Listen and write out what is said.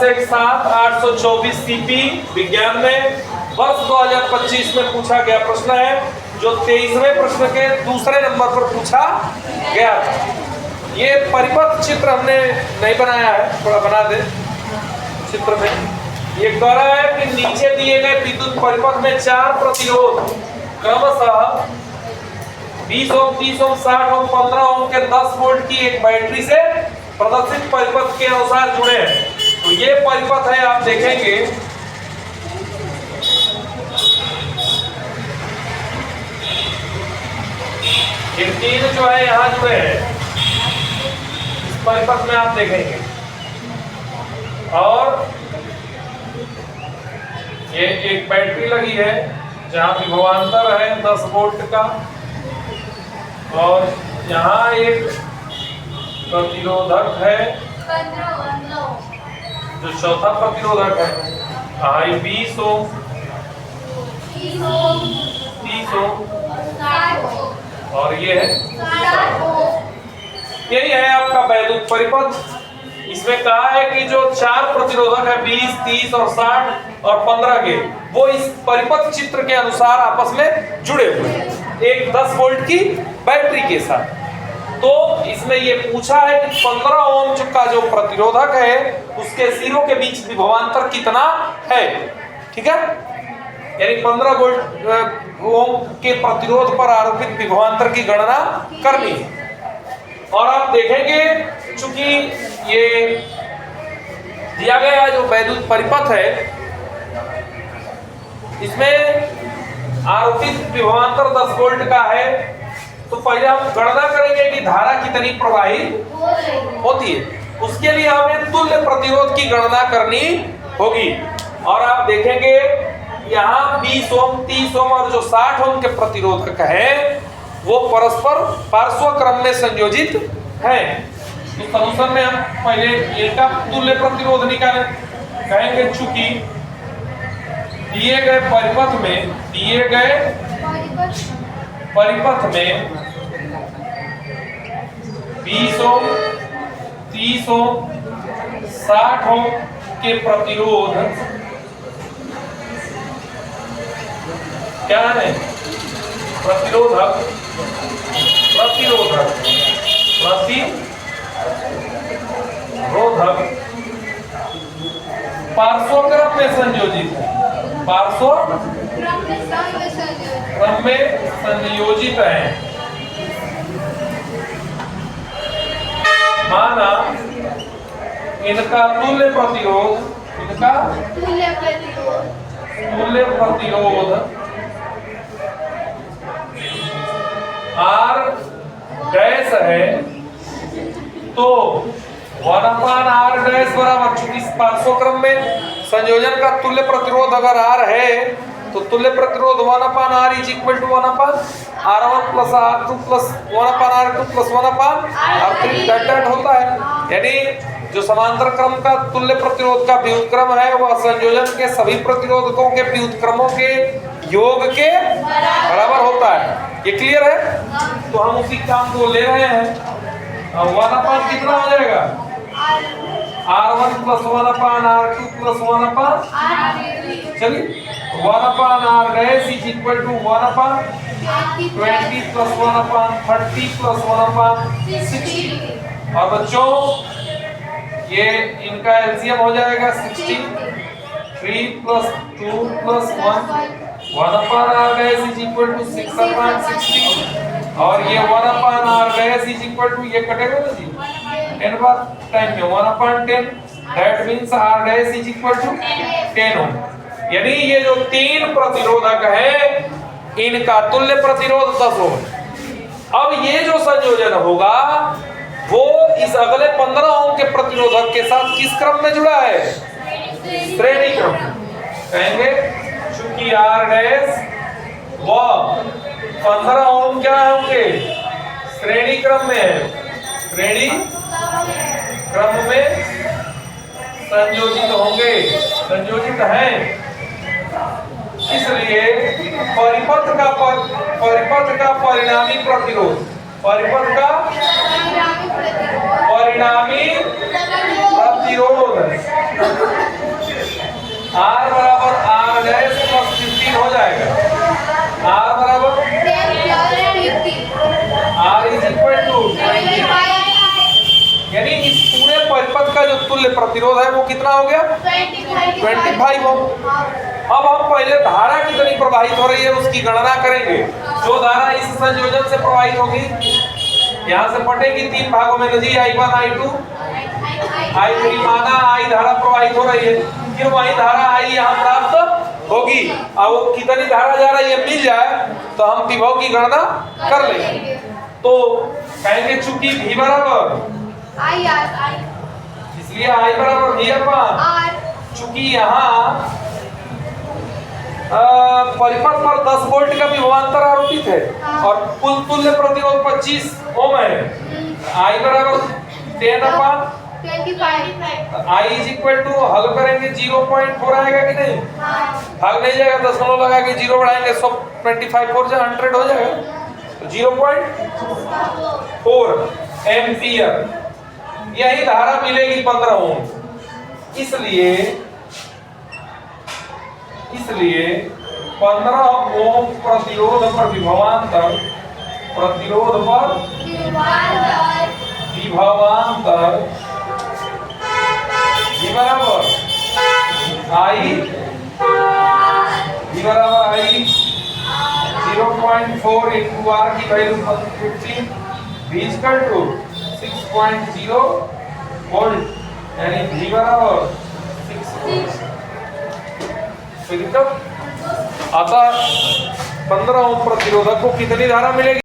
10/7/824 CP विज्ञान में वर्ष 2025 में पूछा गया प्रश्न है, जो 23वें प्रश्न के दूसरे नंबर पर पूछा गया था। ये परिपथ चित्र हमने नहीं बनाया है, थोड़ा बना दे चित्र में। ये कह रहा है कि नीचे दिए गए विद्युत परिपथ में 4 प्रतिरोध क्रमशः 20 ओम, 30 ओम, 60 ओम, 15 ओम के 10 वोल्ट की एक बैटरी से प्रदर्शित परिपथ के अनुसार जुड़े हैं। तो ये परिपथ है, आप देखेंगे ये 3 जो है यहाँ जुड़े हैं इस परिपथ में, आप देखेंगे। और ये एक बैटरी लगी है जहाँ विभवांतर है 10 वोल्ट का, और यहाँ एक प्रतिरोधक है जो चौथा प्रतिरोधक है, 20 ओम, 30 ओम, और ये है 60 ओम। यही है आपका वैद्युत परिपथ। इसमें कहा है कि जो 4 प्रतिरोधक है 20, 30 और 60 और 15 के, वो इस परिपथ चित्र के अनुसार आपस में जुड़े हुए हैं एक 10 वोल्ट की बैटरी के साथ। तो इसमें ये पूछा है कि 15 ओम का जो प्रतिरोधक है उसके सिरों के बीच विभवांतर कितना है, ठीक है। यानी 15 वोल्ट ओम के प्रतिरोध पर आरोपित विभवांतर की गणना करनी है। और आप देखेंगे चूंकि ये दिया गया जो वैद्युत परिपथ है इसमें आरोपित विभवांतर 10 वोल्ट का है, तो पहले हम गणना करेंगे कि धारा कितनी प्रवाहित होती है। उसके लिए हमें तुल्य प्रतिरोध की गणना करनी होगी। और आप देखेंगे यहाँ 20 ओम, 30 ओम और जो 60 ओम के प्रतिरोधक है वो परस्पर पार्श्व क्रम में संयोजित है। तो सॉल्यूशन में हम पहले इनका तुल्य प्रतिरोध निकालें। कहेंगे चूंकि दिए गए परिपथ में 20 ओम, 30 ओम, 60 ओम के प्रतिरोध क्या है? प्रतिरोधक पार्श्वक्रम में संयोजित है, पार्श्वक्रम में संयोजित है। माना इनका तुल्य प्रतिरोध R डैश है, तो 1/R डैश बराबर, चूंकि पार्श्वक्रम में संयोजन का तुल्य प्रतिरोध अगर R है तो तुल्य प्रतिरोध 1/R is equal to 1/R1 plus R2 plus 1/R2 plus 1/R3 that होता है। यानी जो समांतर क्रम का तुल्य प्रतिरोध का व्युत्क्रम है वह संयोजन के सभी प्रतिरोधकों के व्युत्क्रमों के योग के बराबर होता है। ये क्लियर है? तो हम उसी काम को ले रहे हैं। 1/, कितना हो जाएगा? R1 plus 1/R2 plus 1/R, चलिए 1/R dash is equal to 1/20 plus 1/30 plus 1/60। और बच्चों ये इनका एलसीएम हो जाएगा 60, 3 plus 2 plus 1/R dash is equal to 6/60, और ये 1/R dash is equal to, ये कटेगा ना जी 10/10 में 1/10, that means R dash is equal to 10 ohm. यानी ये जो 3 प्रतिरोधक है इनका तुल्य प्रतिरोध 10 ओम। अब ये जो संयोजन होगा वो इस अगले 15 ओम के प्रतिरोधक के साथ किस क्रम में जुड़ा है? श्रेणी क्रम। कहेंगे चूंकि R डैश व 15 ओम क्या होंगे? श्रेणी क्रम में है, श्रेणी क्रम में संयोजित होंगे, संयोजित हैं। इसलिए परिपथ का परिणामी प्रतिरोध, परिपथ का परिणामी प्रतिरोध R बराबर R डैश प्लस 15 हो जाएगा। R बराबर R इज इक्वल टू 25, यानी इस पूरे परिपथ का जो तुल्य प्रतिरोध है वो कितना हो गया? 25 ओम। अब हम पहले धारा कितनी प्रवाहित हो रही है उसकी गणना करेंगे। जो धारा इस संयोजन से प्रवाहित होगी, यहाँ से पटेगी 3 भागों में, नजी I1 I2 I3 माना I धारा प्रवाहित हो रही है, फिर वही धारा I यहाँ प्राप्त होगी। अब वो कितनी धारा जा रही है मिल जाए तो हम विभव की गणना कर लेंगे। तो कहेंगे चूंकि V बराबर इसलिए I बराबर V अपॉन, चूंकि यहाँ परिपथ पर 10 वोल्ट का विभवांतर आरोपित है और कुल तुल्य प्रतिरोध 25 ओम है। I बराबर 10 upon 25। I is equal to, हल करेंगे 0.4 आएगा कि नहीं? भाग नहीं जाएगा, दशमलव लगा के 0 बढ़ाएंगे 25 4 से 100 हो जाएगा, तो 0.4 एम्पियर यही धारा मिलेगी 15 ओम। इसलिए 15 ओम प्रतिरोध पर विभवांतर V बराबर I 0.4 into R की value 15, V equal to 6.0 volt, यानी V बराबर 6 वोल्ट। अतः 15 ओम प्रतिरोधक को कितनी धारा मिलेगी?